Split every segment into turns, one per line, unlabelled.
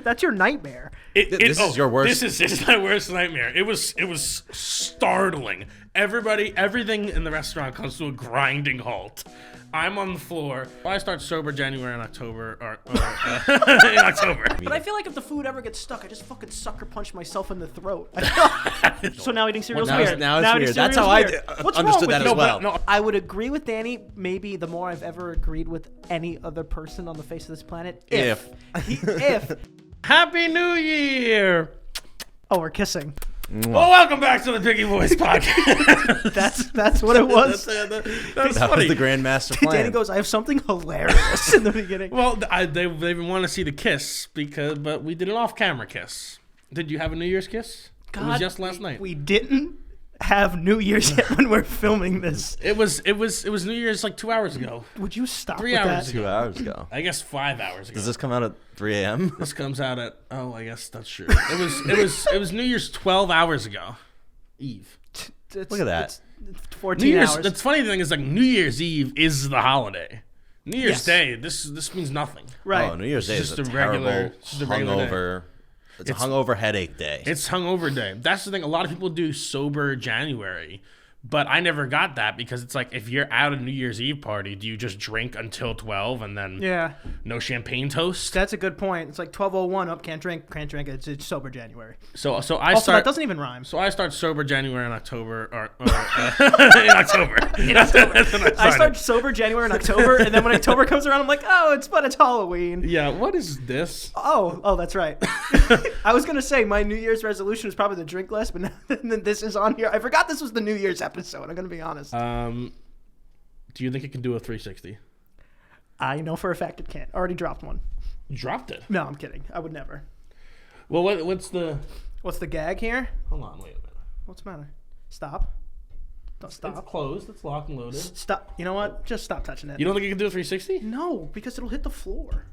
That's your nightmare.
This is your worst.
This is my worst nightmare. It was startling. Everything in the restaurant comes to a grinding halt. I'm on the floor. I start sober January and October, in October.
But I feel like if the food ever gets stuck, I just fucking sucker punch myself in the throat. So now eating cereal is weird.
Now it's weird. That's how I understood that as well.
No,
I would agree with Danny, maybe the more I've ever agreed with any other person on the face of this planet. If.
Happy New Year!
Oh, we're kissing.
Well, welcome back to the Piggy Boys podcast.
That's what it was.
That's
That
funny.
was the grandmaster plan.
Danny goes, I have something hilarious in the beginning.
Well, they want to see the kiss but we did an off-camera kiss. Did you have a New Year's kiss? It was just last night.
We didn't have New Year's yet when we're filming this.
It was New Year's like 2 hours ago.
Would you stop
3
with
hours
that?
2 hours ago.
I guess 5 hours ago.
Does this come out at 3 a.m.?
This comes out at I guess that's true. It was New Year's 12 hours ago. Eve.
Look at that.
It's 14
New Year's.
hours.
The funny thing is like New Year's Eve is the holiday. New Year's
Yes.
Day. This means nothing.
Right.
Oh, New Year's Day
It's
is
just
a
a regular-
terrible
it's just a regular
hungover. It's a hungover headache day.
It's hungover day. That's the thing. A lot of people do sober January, but I never got that because it's like if you're out at a New Year's Eve party, do you just drink until 12 and then
Yeah.
no champagne toast?
That's a good point. It's like 12:01 up, can't drink. It's sober January.
So I
Also,
start.
that doesn't even rhyme.
So I start sober January and October, or in October. That's when
I start sober January and October, and then when October comes around, I'm like, it's Halloween.
Yeah, what is this?
Oh, that's right. I was gonna say my New Year's resolution was probably to drink less, but now that this is on here, I forgot this was the New Year's episode. I'm gonna be honest.
Do you think it can do a 360?
I know for a fact it can't. Already dropped one.
You dropped it.
No, I'm kidding. I would never.
Well, what's the?
What's the gag here?
Hold on, wait a minute.
What's the matter? Stop. Don't stop.
It's closed. It's locked and loaded.
Stop. You know what? Just stop touching it.
You don't think you can do a 360?
No, because it'll hit the floor.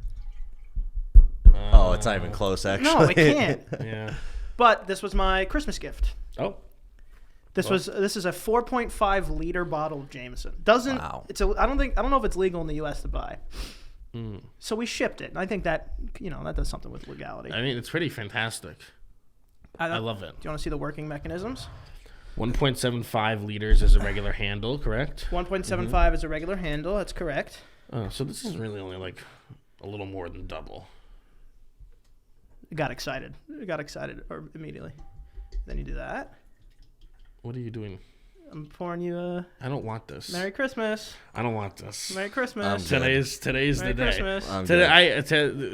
Oh, it's not even close, actually.
No, it can't.
Yeah.
But this was my Christmas gift.
Oh.
This is a 4.5 liter bottle of Jameson. Doesn't
Wow.
I don't know if it's legal in the US to buy. So we shipped it. And I think that that does something with legality.
I mean, it's pretty fantastic. I love it.
Do you want to see the working mechanisms?
1.75 liters is a regular handle, correct?
1.75 is a regular handle. That's correct.
Oh, so this is really only like a little more than double.
Got excited immediately. Then you do that.
What are you doing?
I'm pouring you a
I don't want this.
Merry Christmas.
I don't want this.
Merry Christmas.
Today's
Merry
the day.
Christmas.
Today,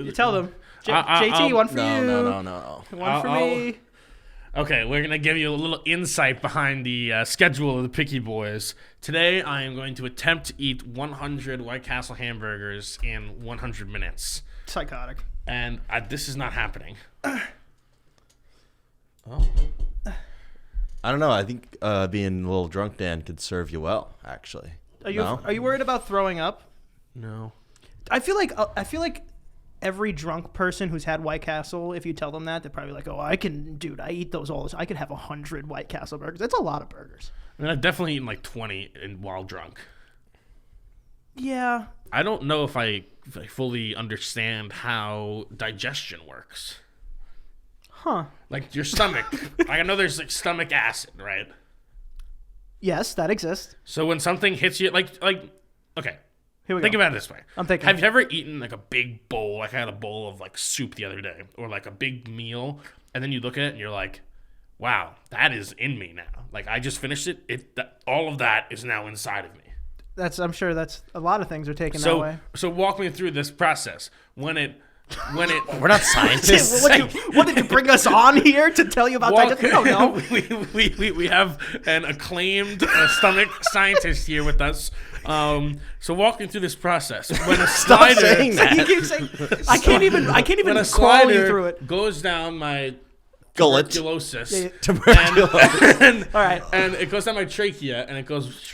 You tell them.
I'll-
JT, one for you.
No.
One for me.
Okay, we're going to give you a little insight behind the schedule of the Picky Boys. Today, I am going to attempt to eat 100 White Castle hamburgers in 100 minutes.
Psychotic.
And this is not happening. Oh.
I don't know. I think being a little drunk, Dan, could serve you well, actually.
Are you worried about throwing up?
No.
I feel like every drunk person who's had White Castle, if you tell them that, they're probably like, "Oh, I eat those all this. I could have 100 White Castle burgers. That's a lot of burgers."
I mean, I've definitely eaten like 20 while drunk.
Yeah.
I don't know if I fully understand how digestion works.
Huh.
Like your stomach. I know there's like stomach acid, right?
Yes, that exists.
So when something hits you, like okay.
Here we
Think
go.
about it this way.
I'm thinking.
Have you ever eaten like a big bowl? Like I had a bowl of like soup the other day, or like a big meal, and then you look at it and you're like, "Wow, that is in me now." Like I just finished it. All of that is now inside of me.
I'm sure that's a lot of things are taken that way.
So walk me through this process. When it
We're not scientists.
What did you bring us on here to tell you about digestion? No, no.
we have an acclaimed stomach scientist here with us. So walk me through this process. When a
Stop
slider,
saying that.
You keep saying I can't even
when a
crawl you
slider
through it.
goes down my
Gullet.
tuberculosis,
Yeah.
Tuberculosis.
All right.
and it goes down my trachea, and it goes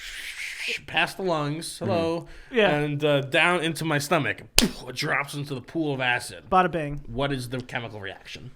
past the lungs, hello,
Yeah.
and down into my stomach. It drops into the pool of acid.
Bada bing.
What is the chemical reaction?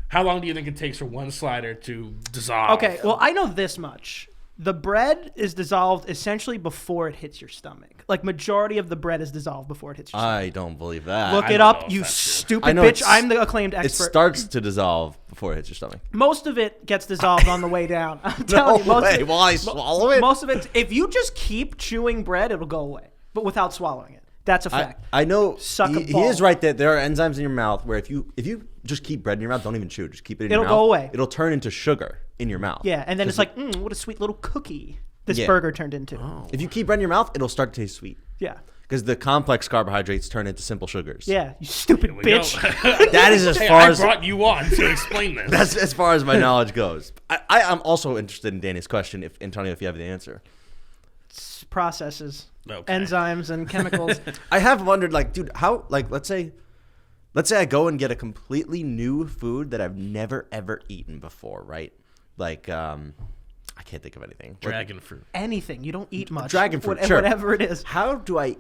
How long do you think it takes for one slider to dissolve?
Okay, well, I know this much. The bread is dissolved essentially before it hits your stomach. Like, majority of the bread is dissolved before it hits your stomach.
I don't believe that.
Look
I
it
don't
up,
know if
you
that's
stupid
I know
bitch.
it's-
I'm the acclaimed
It
expert.
starts to dissolve before it hits your stomach.
Most of it gets dissolved on the way down. I'm telling you, most
way.
of it,
While I swallow it?
Most of it, if you just keep chewing bread, it'll go away, but without swallowing it. That's a fact.
I know
Suck a
he
ball.
is right that there are enzymes in your mouth where if you just keep bread in your mouth, don't even chew, just keep it in your mouth.
It'll go away.
It'll turn into sugar in your mouth.
Yeah, and then it's like, what a sweet little cookie this
Yeah.
burger turned into.
If you keep bread in your mouth, it'll start to taste sweet.
Yeah.
Because the complex carbohydrates turn into simple sugars.
Yeah, you stupid
we go.
bitch.
That is as
Hey,
far
I
as
brought you on to explain this.
that's as far as my knowledge goes. I am also interested in Danny's question, if Antonio, if you have the answer.
Processes,
Okay.
enzymes, and chemicals.
I have wondered, like, dude, how, like, let's say I go and get a completely new food that I've never ever eaten before, right? Like, I can't think of anything.
Dragon fruit.
Anything. You don't eat much.
Dragon fruit, sure.
Whatever it is.
How do I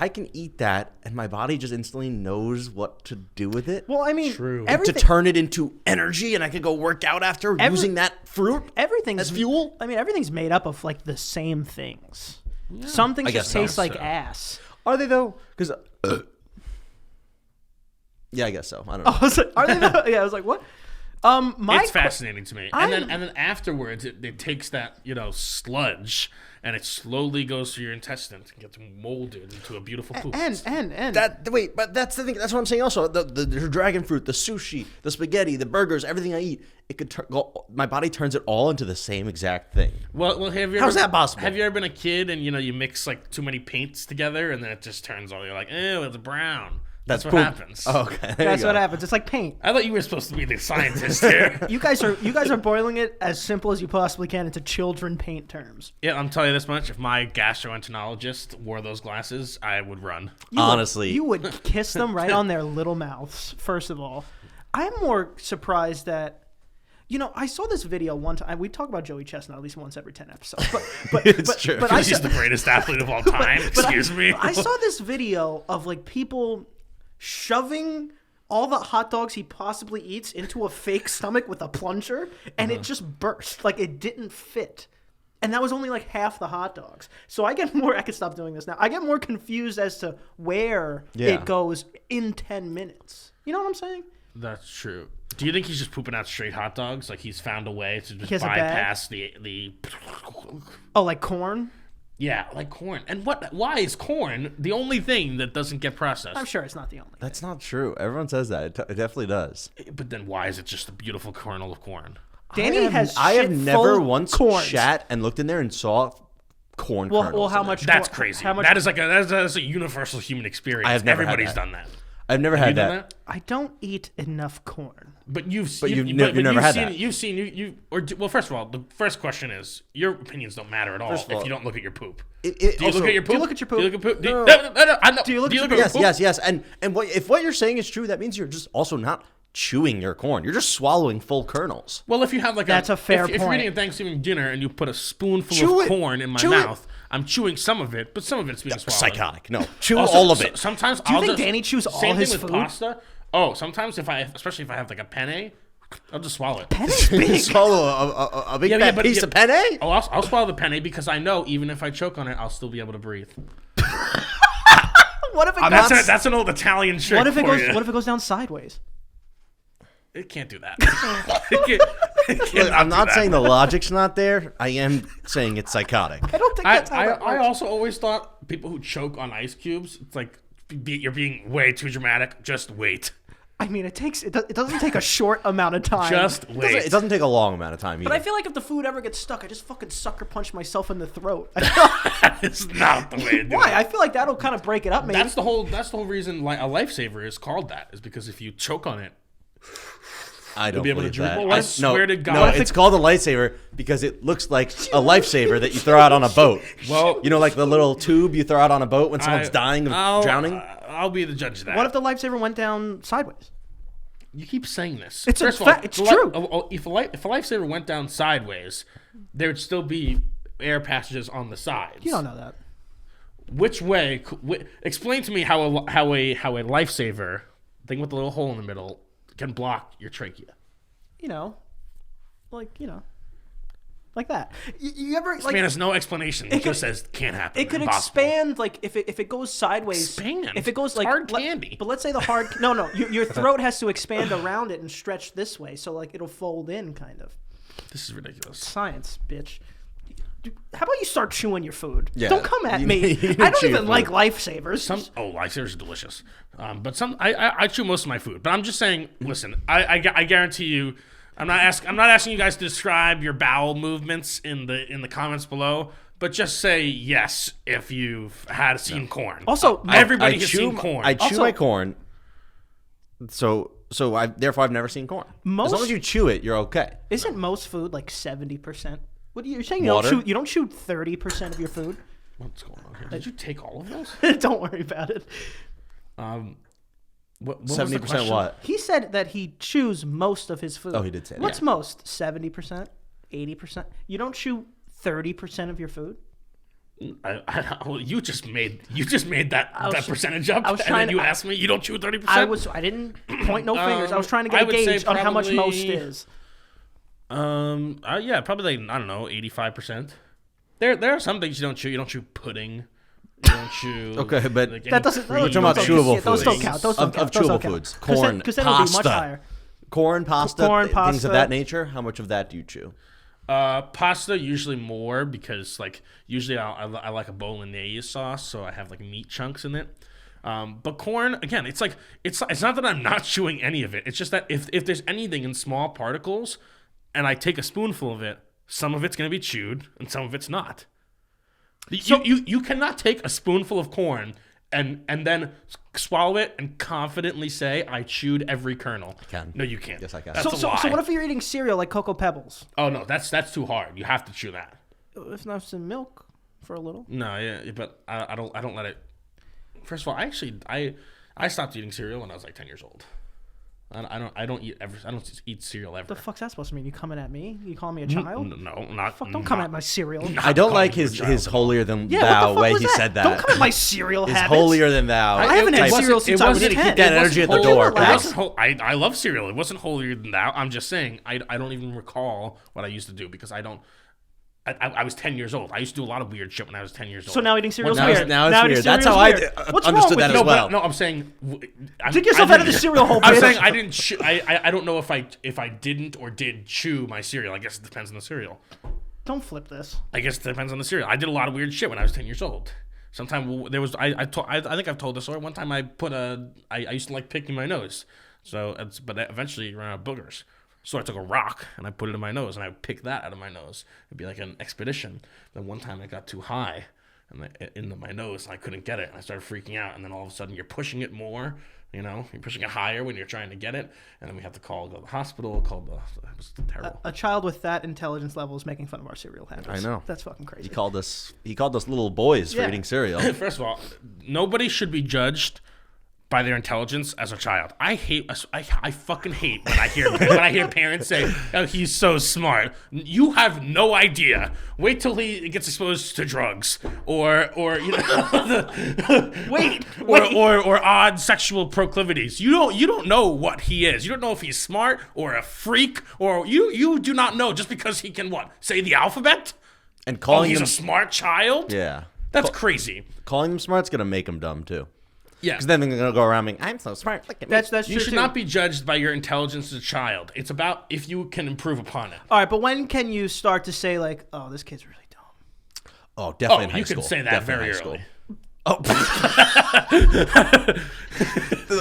can eat that and my body just instantly knows what to do with it?
Well, I mean,
True.
everything.
To turn it into energy and I could go work out after using that fruit
Everything's
as fuel?
I mean, everything's made up of like the same things. Some things
I guess
just
so.
taste like
So.
ass.
Are they though? Because yeah, I guess so. I don't know.
I was like, are they? Yeah, I was like, what?
It's fascinating to me. And then afterwards, it takes that sludge and it slowly goes through your intestines and gets molded into a beautiful poop.
And
Wait, but that's the thing. That's what I'm saying. Also, the dragon fruit, the sushi, the spaghetti, the burgers, everything I eat, it could my body turns it all into the same exact thing.
Well, have you
How's
ever,
that possible?
Have you ever been a kid and you mix like too many paints together and then it just turns all you're like, ew, it's brown. That's what
poop.
happens.
Oh, okay. There
that's
you
what
go.
happens. It's like paint.
I thought you were supposed to be the scientist here.
You guys are boiling it as simple as you possibly can into children paint terms.
Yeah, I'm telling you this much. If my gastroenterologist wore those glasses, I would run.
Honestly,
You would kiss them right on their little mouths, first of all. I'm more surprised that, I saw this video one time. We talk about Joey Chestnut at least once every 10 episodes. But
It's true.
But
He's the greatest athlete of all time. Excuse me.
I saw this video of like people shoving all the hot dogs he possibly eats into a fake stomach with a plunger, and it just burst. Like it didn't fit. And that was only like half the hot dogs. So I could stop doing this now. I get more confused as to where it goes in 10 minutes. You know what I'm saying?
That's true. Do you think he's just pooping out straight hot dogs? Like he's found a way to
has
just
a bag?
bypass the
Oh, like corn?
yeah, like corn. And why is corn the only thing that doesn't get processed?
I'm sure it's not the only.
that's not true. Everyone says that. It definitely does.
But then why is it just a beautiful kernel of corn?
Danny has
I have
shit
never
full
once
corns.
shat and looked in there and saw corn
Well,
kernels.
how
in
much?
it.
That's
corn-
crazy.
How much?
That is like that's a universal human experience.
I have never had
Everybody's
that.
done that.
I've never
Have
had
you done
that.
that?
I don't eat enough corn.
But you've
never had
seen,
that.
You've seen well. First of all, the first question is your opinions don't matter at all
First of all,
if you don't look at your poop.
Do
Do you look at your poop?
Do you look at your poop?
Do you look at poop?
No.
No. I know.
Do you look at your
at
Yes,
poop?
yes. And if what you're saying is true, that means you're just also not chewing your corn. You're just swallowing full kernels.
Well, if you have like
That's a fair
if you're
point.
eating a Thanksgiving dinner and you put a spoonful
Chew
of
it.
corn in my
Chew it.
mouth, I'm chewing some of it, but some of it's being swallowed.
Psychotic. No, chew
Also,
all of it.
Sometimes
Do you
I'll
think
just,
Danny chews all
same
his
thing with
food?
pasta. Sometimes especially if I have like a penne, I'll just swallow it.
Penny's big.
Swallow a big fat piece of penne?
Oh, I'll swallow the penne because I know even if I choke on it, I'll still be able to breathe.
What if it
not
goes?
That's an old Italian trick.
What if it
for
goes?
you.
What if it goes down sideways?
It can't do that. it
Look,
cannot
I'm
do
not
that.
saying the logic's not there. I am saying it's psychotic.
I don't think that's how that
I
works.
also always thought people who choke on ice cubes, it's like you're being way too dramatic. Just wait.
I mean, it doesn't take a short amount of time.
Just wait.
It doesn't take a long amount of time either.
But I feel like if the food ever gets stuck, I just fucking sucker punch myself in the throat.
It's not the way to do
Why?
it.
I feel like that'll kind of break it up. Maybe.
That's the whole reason a lifesaver is called that, is because if you choke on it,
I don't
be able to
believe
drink.
that.
Well, I swear to God.
No,
If
it's called a lightsaber because it looks like a lifesaver that you throw out on a boat.
Well,
like the little tube you throw out on a boat when someone's
I-
dying of
I'll-
drowning.
I'll be the judge of that.
What if the lifesaver went down sideways?
You keep saying this.
It's a
First of all,
fact. It's true.
If a lifesaver went down sideways, there would still be air passages on the sides.
You don't know that.
Which way? Explain to me how a lifesaver thing with the little hole in the middle can block your trachea.
like that. You ever
This
like?
man has no explanation. It just says can't happen.
It could
Impossible.
expand like if it goes sideways.
Expand?
If it goes
It's
like
hard candy.
But let's say the hard no your throat has to expand around it and stretch this way, so like it'll fold in kind of.
This is ridiculous.
Science, bitch. How about you start chewing your food?
Yeah.
Don't come at
You
me.
need to
I don't
chew your
even like
food.
lifesavers.
Lifesavers are delicious. But I chew most of my food. But I'm just saying, listen, I guarantee you, I'm not asking you guys to describe your bowel movements in the comments below. But just say yes if you've seen corn.
Also,
everybody has seen corn.
I chew
Also-
my corn. So therefore I've never seen corn.
Most-
As long as you chew it, you're okay.
Isn't most food like 70%? What are you saying?
Water?
You don't chew 30% of your food?
What's going on here? Did you take all of those?
Don't worry about it.
What was the
70%
question?
what?
He said that he chews most of his food.
Oh, he did say that.
What's most? 70%? 80%? You don't chew 30% of your food?
Well, you just made that
was-
percentage up,
I was
and
trying
then you
to-
asked me you don't chew 30%.
I didn't point no fingers. I was trying to
I
get a
would say
gauge on how much
probably-
most is.
Yeah, probably like, I don't know, 85%. There are some things you don't chew. You don't chew pudding. You don't chew.
Okay, but
like,
That
any
doesn't.
cream.
We're talking about chewable
Those don't
foods.
count. Those don't
Of
count. Those
chewable
don't count.
foods. Corn,
Because then it'll be much
pasta.
higher.
Corn, pasta,
Corn,
things
pasta.
of that nature. How much of that do you chew?
Pasta usually more because like usually I like a bolognese sauce, so I have like meat chunks in it. But corn, again, it's like it's not that I'm not chewing any of it. It's just that if there's anything in small particles, and I take a spoonful of it, some of it's gonna be chewed and some of it's not. You cannot take a spoonful of corn and then swallow it and confidently say I chewed every kernel. I
can.
No, you can't.
Yes, I can.
That's
So
a lie.
what if you're eating cereal like Cocoa Pebbles?
Oh no, that's too hard. You have to chew that.
If not some milk for a little.
No, yeah, but I don't let it. First of all, I stopped eating cereal when I was like 10 years old. I don't eat cereal ever.
The fuck's that supposed to mean? You coming at me? You calling me a child?
No, not.
Fuck! Don't come at my cereal.
I don't
calling
like
you a
his
child.
holier than
Yeah,
thou
what the fuck
way
was
he
that?
said that.
Don't come at my cereal
His
habits.
holier than thou.
I haven't had
type-
cereal since I was
wasn't-
10.
keep that
It
energy at the
wasn't
door,
holier than
pal.
thou.
I love cereal. It wasn't holier than thou. I'm just saying I don't even recall what I used to do because I was 10 years old. I used to do a lot of weird shit when I was 10 years old.
So now eating cereal is
Now it's-
weird.
now it's
eating
weird. That's
cereal
how
is
I
weird.
d-
What's
understood
wrong
that
with
as
you?
well.
No, I'm saying.
Dig yourself out of the cereal hole,
I'm
bitch.
saying I didn't. I don't know if I didn't or did chew my cereal. I guess it depends on the cereal.
Don't flip this.
I guess it depends on the cereal. I did a lot of weird shit when I was 10 years old. Sometime there was I think I've told this story. One time I used to like picking my nose. But eventually it ran out of boogers. So I took a rock and I put it in my nose and I would pick that out of my nose. It'd be like an expedition. Then one time it got too high in my nose and I couldn't get it. And I started freaking out. And then all of a sudden you're pushing it more. You're pushing it higher when you're trying to get it. And then we have to go to the hospital. It was terrible.
A child with that intelligence level is making fun of our cereal habits.
I know.
That's fucking crazy.
He called us little boys for
Yeah.
eating cereal.
First of all, nobody should be judged by their intelligence as a child. I fucking hate when I hear parents say, "Oh, he's so smart." You have no idea. Wait till he gets exposed to drugs or
Wait.
or odd sexual proclivities. You don't know what he is. You don't know if he's smart or a freak or you do not know just because he can say the alphabet.
And
Oh,
calling
he's
him
a smart child.
yeah,
That's crazy.
calling him smart's gonna make him dumb too.
Yeah.
Because then they're gonna go around being, I'm so smart. Look at me.
That's
You
true
should
too.
not be judged by your intelligence as a child. It's about if you can improve upon it.
All right, but when can you start to say like, "Oh, this kid's really dumb"?
Oh, definitely in high
You
school.
can say that
Definitely in
very
high school.
early.
Oh,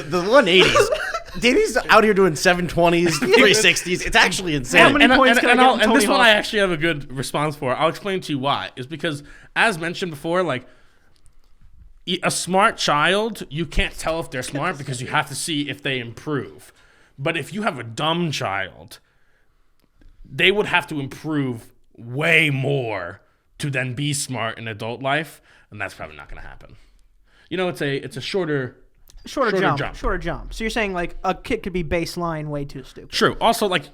the 180s. Danny's out here doing 720s, 360s. It's actually insane.
How many points can I get from
and this
Tony
one I
Hawk?
actually have a good response for. I'll explain to you why. Is because, as mentioned before, like a smart child, you can't tell if they're smart because you have to see if they improve. But if you have a dumb child, they would have to improve way more to then be smart in adult life, and that's probably not going to happen. It's a shorter jump.
Shorter jump. So you're saying like a kid could be baseline way too stupid.
True. Also, like,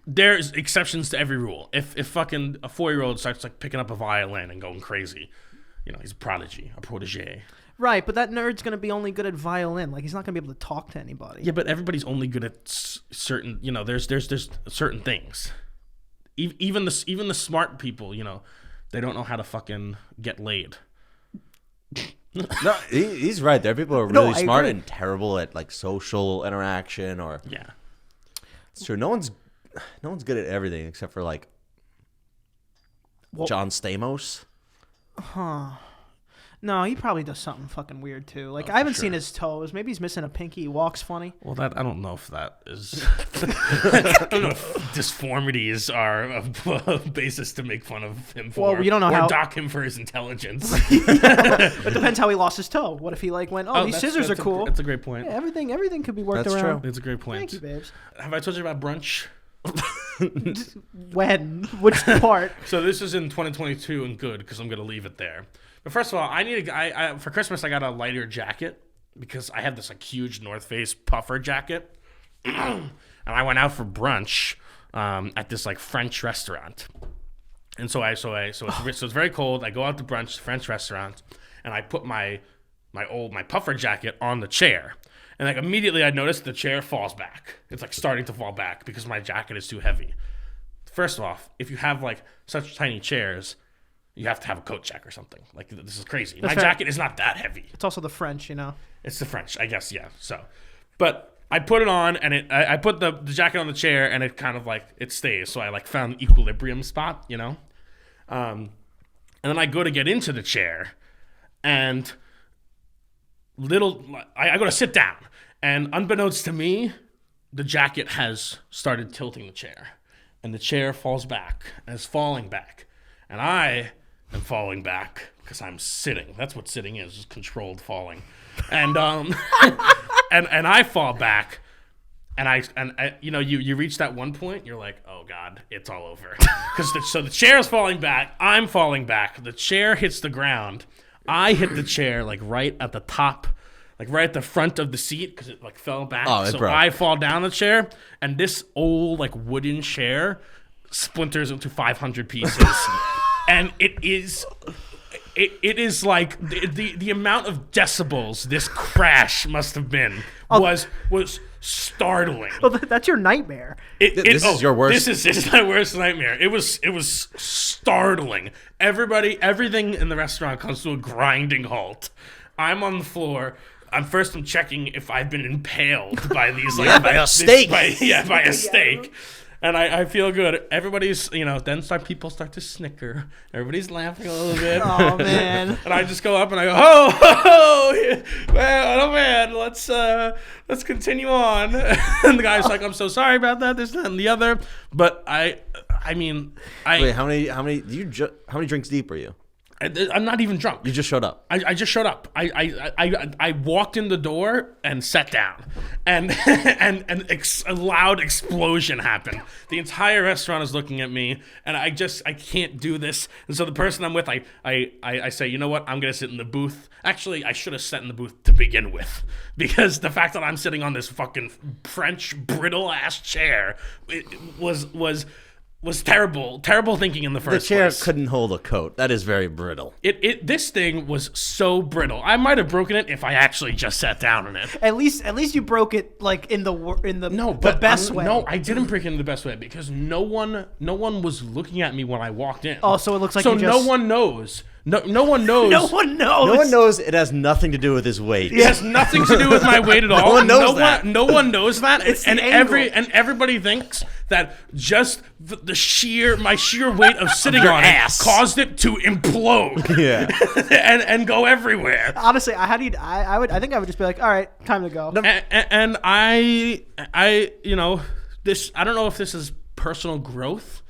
there's exceptions to every rule. If fucking a 4-year-old starts like picking up a violin and going crazy, he's a prodigy, a protege.
Right, but that nerd's gonna be only good at violin. Like he's not gonna be able to talk to anybody.
Yeah, but everybody's only good at certain. There's certain things. even the smart people, they don't know how to fucking get laid.
No, he's right. There are people who are
No,
really
I
smart
agree.
and terrible at like social interaction, or
Yeah.
it's true. No one's good at everything except for like John Stamos.
No, he probably does something fucking weird too. Like I haven't seen his toes. Maybe he's missing a pinky. He walks funny.
Well, I don't know if that is. I don't know if disformities are a basis to make fun of him for.
Well, you don't know
or
how-
dock him for his intelligence.
It depends how he lost his toe. What if he like went, these scissors are cool.
That's a great point.
Yeah, everything could be worked
That's
around.
true.
It's a great point.
Thank you, babes.
Have I told you about brunch?
When? Which part?
So this is in 2022 and good because I'm gonna leave it there. But first of all, I for Christmas I got a lighter jacket because I had this like huge North Face puffer jacket, and I went out for brunch at this like French restaurant. And so it's very cold. I go out to brunch, French restaurant, and I put my puffer jacket on the chair. And like immediately I noticed the chair falls back. It's like starting to fall back because my jacket is too heavy. First off, if you have like such tiny chairs, you have to have a coat check or something. Like this is crazy. My
fair.
jacket is not that heavy.
It's also the French,
It's the French, I guess, yeah. So, but I put it on and I put the jacket on the chair and it kind of like it stays. So I like found an equilibrium spot, and then I go to get into the chair and I go to sit down, and unbeknownst to me, the jacket has started tilting the chair, and the chair falls back and is falling back, and I am falling back because I'm sitting. That's what sitting is, just controlled falling, and and I fall back, and I you reach that one point, you're like, oh god, it's all over, because so the chair is falling back, I'm falling back, the chair hits the ground. I hit the chair like right at the top, like right at the front of the seat because it like fell back.
Oh, it
so
broke.
I fall down the chair, and this old like wooden chair splinters into 500 pieces, and it is like the amount of decibels this crash must have been was startling.
Well, that's your nightmare.
This is your worst-
This is my worst nightmare. It was startling. Everything in the restaurant comes to a grinding halt. I'm on the floor. I'm checking if I've been impaled by these like
by a steak.
by a steak. And I feel good. Everybody's, then people start to snicker. Everybody's laughing a little bit.
Oh man.
And I just go up and I go, oh man, let's continue on. And the guy's like, I'm so sorry about that, this, that, and the other. But I mean,
Wait, how many drinks deep are you?
I'm not even drunk.
You just showed up.
I just showed up. I walked in the door and sat down, and a loud explosion happened. The entire restaurant is looking at me, and I can't do this. And so the person I'm with, I say, you know what? I'm gonna sit in the booth. Actually, I should have sat in the booth to begin with, because the fact that I'm sitting on this fucking French brittle ass chair was terrible thinking in the first
The chair
place.
couldn't hold a coat. That is very brittle.
This thing was so brittle. I might have broken it if I actually just sat down in it.
At least you broke it like in the best way.
No, I didn't break it in the best way because no one was looking at me when I walked in.
Oh, so it looks like
so
you just...
no one knows. No one knows.
No one knows.
No one knows it has nothing to do with his weight.
It has nothing to do with my weight at all.
one knows that.
No one knows that.
It's
and
the angle.
everybody thinks that just my sheer weight of sitting
Your
on
ass.
it caused it to implode.
Yeah.
and go everywhere.
Honestly, I think I would just be like, all right, time to go.
And I this, I don't know if this is personal growth,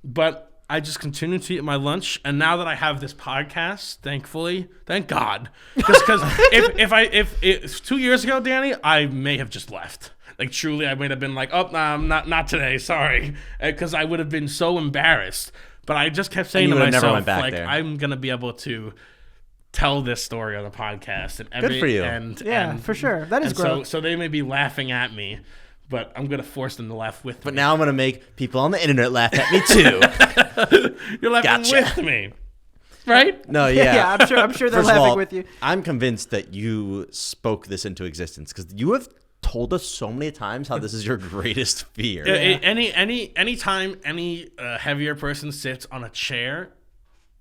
but I just continue to eat my lunch, and now that I have this podcast, thankfully, thank God, because if 2 years ago, Danny, I may have just left. Like truly, I might have been like, oh, nah, not today, sorry, because I would have been so embarrassed. But I just kept saying to
would have never
myself,
went back
like,
there.
I'm gonna be able to tell this story on the podcast, and
Good for you.
Yeah, for sure. That is
and
growth.
so they may be laughing at me, but I'm gonna force them to laugh with
But
me.
now I'm gonna make people on the internet laugh at me too.
You're laughing
Gotcha.
with me, right?
No, yeah.
Yeah, I'm sure they're
First of
laughing
all,
with you.
I'm convinced that you spoke this into existence because you have told us so many times how this is your greatest fear.
Anytime any heavier person sits on a chair,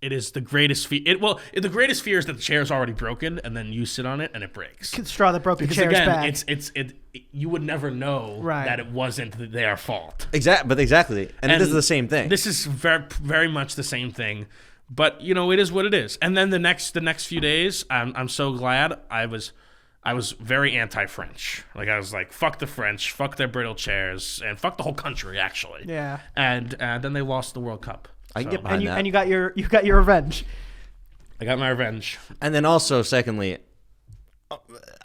it is the greatest fear. The greatest fear is that the chair is already broken, and then you sit on it and it breaks.
Straw that broke the
Because
chair's
again,
back.
you would never know that it wasn't their fault.
Exactly, and it is the same thing.
This is very, very much the same thing, but it is what it is. And then the next few days, I'm so glad I was very anti-French. Like I was like, fuck the French, fuck their brittle chairs, and fuck the whole country actually.
Yeah.
And then they lost the World Cup.
I can get behind that.
And you got your revenge.
I got my revenge.
And then also, secondly,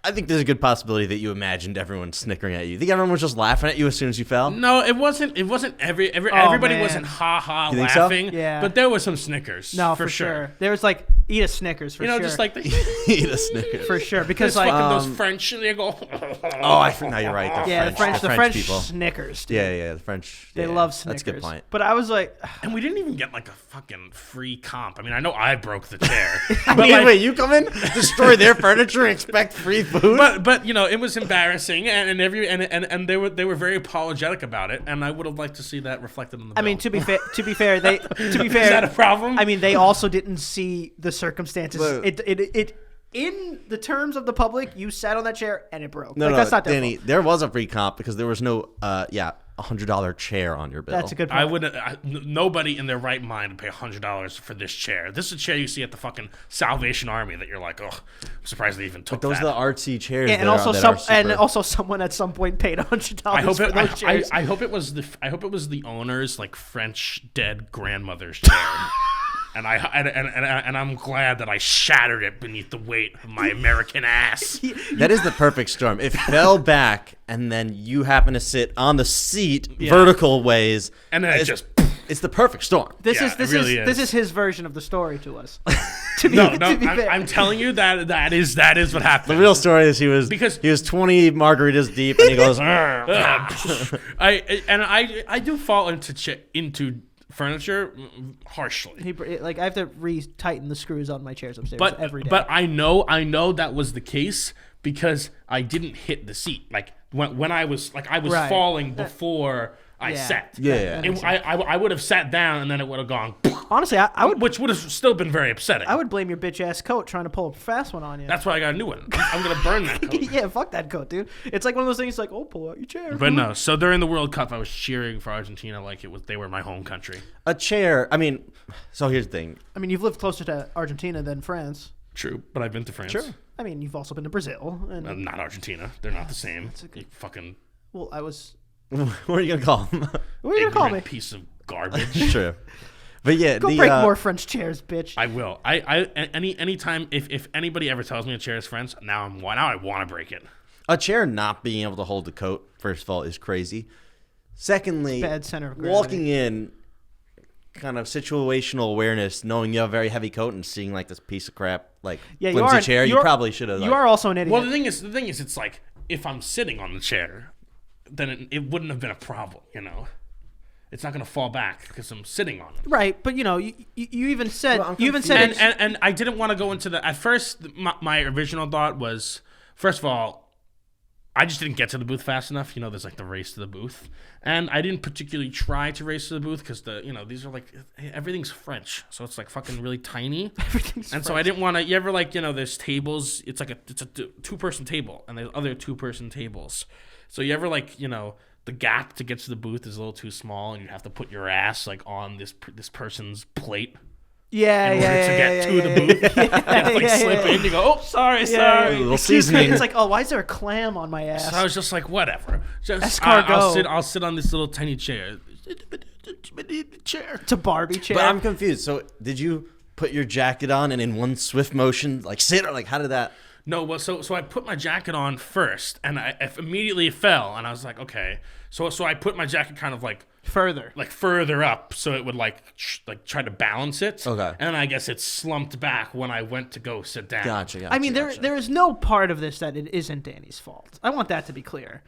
I think there's a good possibility that you imagined everyone snickering at you. You think everyone was just laughing at you as soon as you fell?
No, it wasn't. It wasn't everybody
man.
wasn't ha ha
You think so?
laughing.
Yeah.
But there was some Snickers.
No, for sure. There was like eat a Snickers for sure.
just like the
Eat a Snickers.
for sure because
fucking
like
those French, and they go.
Oh, I think now you're right.
the French
people.
Snickers. Dude.
Yeah, the French.
They
yeah,
love Snickers.
That's a good point.
But I was like,
And we didn't even get like a fucking free comp. I mean, I know I broke the chair.
Wait, you come in, destroy their furniture, and expect free food?
But it was embarrassing, and they were very apologetic about it, and I would have liked to see that reflected on the bill.
I mean, to be fair, is
that a problem?
I mean, they also didn't see the circumstances.
Look.
It in the terms of the public, you sat on that chair and it broke.
No,
that's not their
Danny,
fault.
there was a free comp because there was no, $100 chair on your bill.
That's a good point.
Nobody in their right mind would pay $100 for this chair. This is a chair you see at the fucking Salvation Army that you're like, oh, I'm surprised they even took
Those
that.
are the artsy chairs.
Yeah, and also someone at some point paid $100 for those chairs.
I hope it was the owner's like French dead grandmother's chair. And I'm glad that I shattered it beneath the weight of my American ass.
That is the perfect storm. It fell back, and then you happen to sit on the seat vertical ways,
And then
it's the perfect storm.
This is his version of the story to us. to be fair.
I'm telling you that is what happened.
The real story is he was 20 margaritas deep, and he goes.
I do fall into furniture harshly.
I have to re-tighten the screws on my chairs upstairs every day.
But I know that was the case because I didn't hit the seat. Like when I was falling before I sat.
Yeah.
I would have sat down and then it would have gone.
Honestly, I would.
Which would have still been very upsetting.
I would blame your bitch ass coat trying to pull a fast one on you.
That's why I got a new one. I'm gonna burn that coat.
Yeah, fuck that coat, dude. It's like one of those things like, oh, pull out your chair.
But no, so during the World Cup, I was cheering for Argentina like they were my home country.
A chair. I mean, so here's the thing.
I mean, you've lived closer to Argentina than France.
True, but I've been to France.
Sure.
I mean, you've also been to Brazil. And
Not Argentina. They're not the same. You fucking.
Well, I was.
What are you gonna call him?
What are you gonna call me?
Piece of garbage.
True. But yeah,
Go break more French chairs, bitch.
I will. Anytime if anybody ever tells me a chair is French, now I want to break it.
A chair not being able to hold the coat, first of all, is crazy. Secondly,
Bad center of gravity.
Walking in, kind of situational awareness, knowing you have a very heavy coat and seeing like this piece of crap, like flimsy chair, you probably should have.
You are also an idiot.
Well, the thing is, it's like if I'm sitting on the chair, then it wouldn't have been a problem, It's not going to fall back because I'm sitting on it.
Right, but you even said
and I didn't want to go into at first my original thought was, first of all, I just didn't get to the booth fast enough. There's like the race to the booth, and I didn't particularly try to race to the booth because these are like everything's French, so it's like fucking really tiny.
Everything's
and
French.
So I didn't want to. You ever there's tables. It's a 2-person table, and there's other 2-person tables. So you ever the gap to get to the booth is a little too small, and you have to put your ass on this person's plate.
Yeah,
in order to get to the booth. You have to slip in. You go, oh, sorry.
A little seasoning.
It's like, oh, why is there a clam on my ass?
So I was just like, whatever.
Escargot.
I'll sit on this little tiny chair.
It's a Barbie chair.
But I'm confused. So did you put your jacket on and in one swift motion, sit, or how did that?
No, well, so I put my jacket on first, and I immediately fell, and I was like, okay. So I put my jacket kind of further up, so it would try to balance it.
Okay.
And then I guess it slumped back when I went to go sit down.
Gotcha.
I mean, there is no part of this that it isn't Danny's fault. I want that to be clear.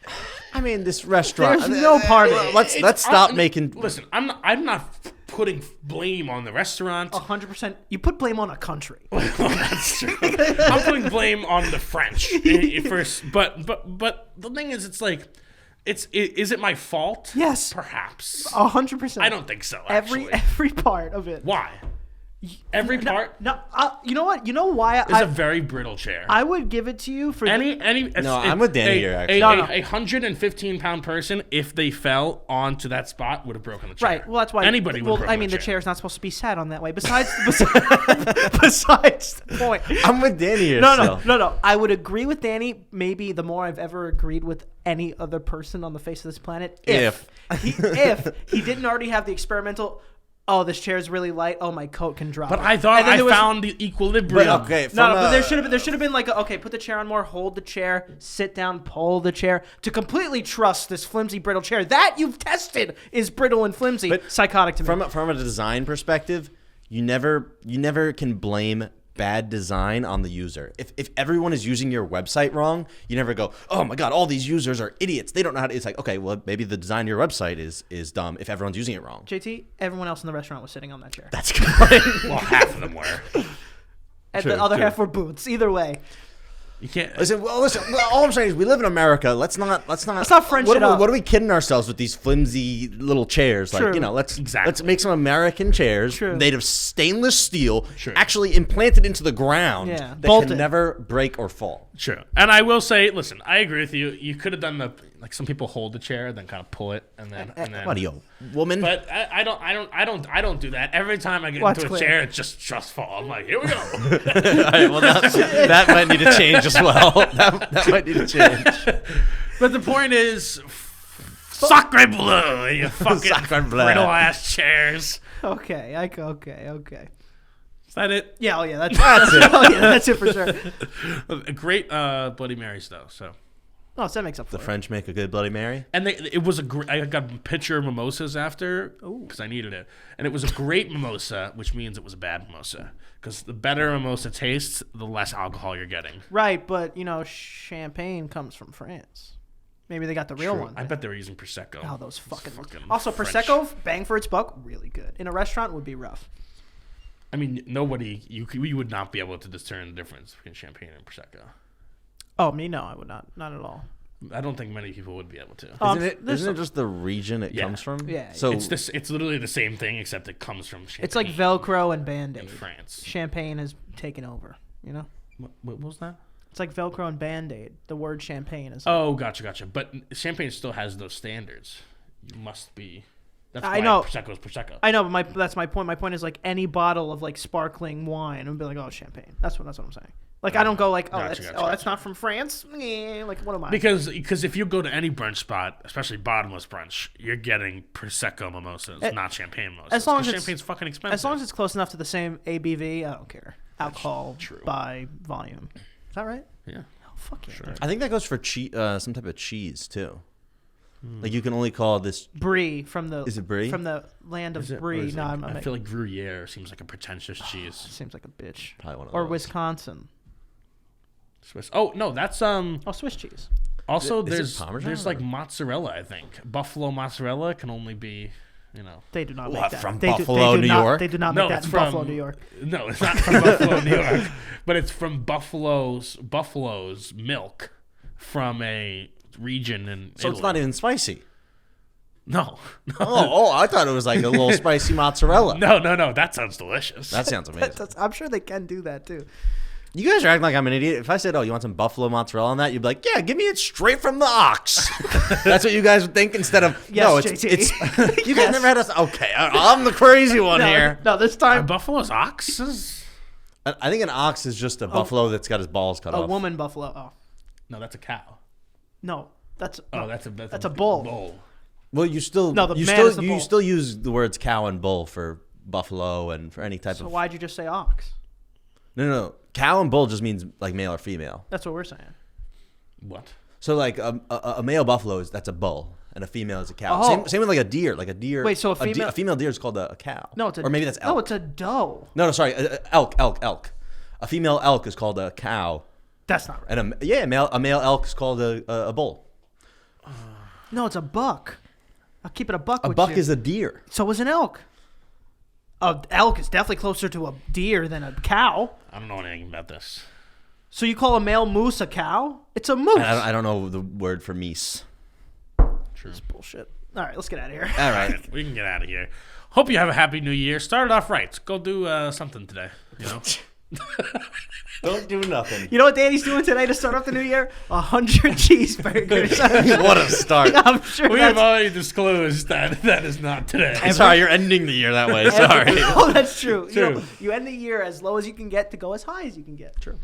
I mean, this restaurant.
There's no part of it.
Let's stop making.
Listen, I'm not putting blame on the restaurant.
100%. You put blame on a country.
That's true. I'm putting blame on the French first, but the thing is, it's like, is it my fault?
Yes.
Perhaps.
100%.
I don't think so. Actually.
Every part of it.
Why? Every part.
No. You know what? You know why?
It's a very brittle chair.
I would give it to you for
I'm with Danny here, actually.
A 115-pound person, if they fell onto that spot, would have broken the chair.
Right. Well, that's why
anybody would have broken
the
chair.
chair's not supposed to be sat on that way. Besides the point.
I'm with Danny here.
No. I would agree with Danny. Maybe the more I've ever agreed with any other person on the face of this planet. If he didn't already have the experimental. Oh, this chair is really light. Oh, my coat can drop.
But I thought I found the equilibrium.
But okay,
but there should have been like, okay, put the chair on more, hold the chair, sit down, pull the chair to completely trust this flimsy, brittle chair that you've tested is brittle and flimsy. But psychotic to me.
From a design perspective, you never can blame bad design on the user. If everyone is using your website wrong, you never go, oh my god, all these users are idiots. They don't know how to. It's like, okay, well, maybe the design of your website is dumb if everyone's using it wrong.
JT, everyone else in the restaurant was sitting on that chair.
That's correct.
Well, half of them were.
And the other half were boots. Either way.
You can't.
Listen, all I'm saying is we live in America. Let's not
French it up.
What are we kidding ourselves with these flimsy little chairs?
True.
Like, let's make some American chairs made of stainless steel,
True.
actually implanted into the ground that
bolted.
can never break or fall.
True. And I will say, listen, I agree with you. You could have done like some people hold the chair, then kind of pull it, and then.
What are you, woman?
But I don't do that. Every time I get into a chair, it just fall. I'm like, here we go.
All right, well, that might need to change as well. That might need to change.
But the point is, sacre bleu, you fucking brittle ass chairs.
Okay. Okay.
Is that it?
Yeah. Oh yeah. That's it. Oh yeah. That's it for sure.
A great Bloody Marys though. So.
Oh, so that makes up for
The
it.
French make a good Bloody Mary.
And it was I got a pitcher of mimosas after because I needed it. And it was a great mimosa, which means it was a bad mimosa. Because the better a mimosa tastes, the less alcohol you're getting.
Right, but, champagne comes from France. Maybe they got the real one.
I bet they were using Prosecco.
Oh, those fucking also,
French.
Prosecco, bang for its buck, really good. In a restaurant, would be rough.
I mean, you would not be able to discern the difference between champagne and Prosecco.
Oh, me? No, I would not. Not at all.
I don't think many people would be able to.
Isn't it just the region it comes from?
Yeah.
So
it's literally the same thing except it comes from champagne.
It's like Velcro and Band-Aid.
In France.
Champagne has taken over,
What was that?
It's like Velcro and Band-Aid. The word champagne is...
Oh, gotcha. But champagne still has those standards. You must be... That's why
I know.
Prosecco is Prosecco.
I know, but that's my point. My point is like any bottle of like sparkling wine, I'd be like, oh, champagne. That's what I'm saying. Like I don't go like, that's not from France. Like what am I?
Because if you go to any brunch spot, especially bottomless brunch, you're getting Prosecco mimosas, not champagne mimosas.
As long as
champagne's fucking expensive.
As long as it's close enough to the same ABV, I don't care. Alcohol by volume. Is that right?
Yeah.
Oh fuck yeah. Sure.
I think that goes for some type of cheese too. Like you can only call this
brie from the.
Is it brie?
From the land of brie? No,
I feel like Gruyere seems like a pretentious cheese.
Seems like a bitch.
Probably one of
or
those.
Wisconsin.
Swiss. Oh no, that's
Swiss cheese.
Also,
there's
like mozzarella. I think Buffalo mozzarella can only be,
They do not make that
from
they
Buffalo, New York.
They do not make that in Buffalo, New York.
No, it's not from Buffalo, New York, but it's from Buffalo's milk from a region in
So
Italy.
it's not even spicy.
No.
Oh, I thought it was like a little spicy mozzarella.
No. That sounds delicious.
That sounds amazing.
I'm sure they can do that too.
You guys are acting like I'm an idiot. If I said, oh, you want some buffalo mozzarella on that, you'd be like, yeah, give me it straight from the ox. That's what you guys would think instead of,
yes,
no,
JT.
it's you guys never had us. Okay, I'm the crazy one here.
No, this time.
Buffalo's oxes?
I think an ox is just a buffalo that's got his balls cut off.
A woman buffalo. Oh.
No, that's a cow.
No, that's
a
bull.
Well, you still still use the words cow and bull for buffalo and for any type of.
So why'd you just say ox?
No. Cow and bull just means like male or female.
That's what we're saying.
What?
So like a male buffalo that's a bull and a female is a cow. Oh. Same with like a deer. Like a deer.
Wait, so a
female deer is called a cow.
No, it's
or maybe that's elk.
No, it's a doe.
No, sorry, elk. A female elk is called a cow.
That's not right.
And a male elk is called a bull.
No, it's a buck. I'll keep it a buck.
A buck is a deer.
So is an elk. A elk is definitely closer to a deer than a cow.
I don't know anything about this.
So you call a male moose a cow? It's a moose.
I don't know the word for meese.
True.
Bullshit. All right, let's get out of here.
All right.
We can get out of here. Hope you have a happy new year. Start it off right. Go do something today. You know.
Don't do nothing.
You know what Danny's doing today to start off the new year? 100 cheeseburgers.
What a start.
I'm sure
We
that's...
have already disclosed that is not today.
Sorry, you're ending the year that way. Sorry.
Oh, that's true.
True.
You end the year as low as you can get to go as high as you can get.
True.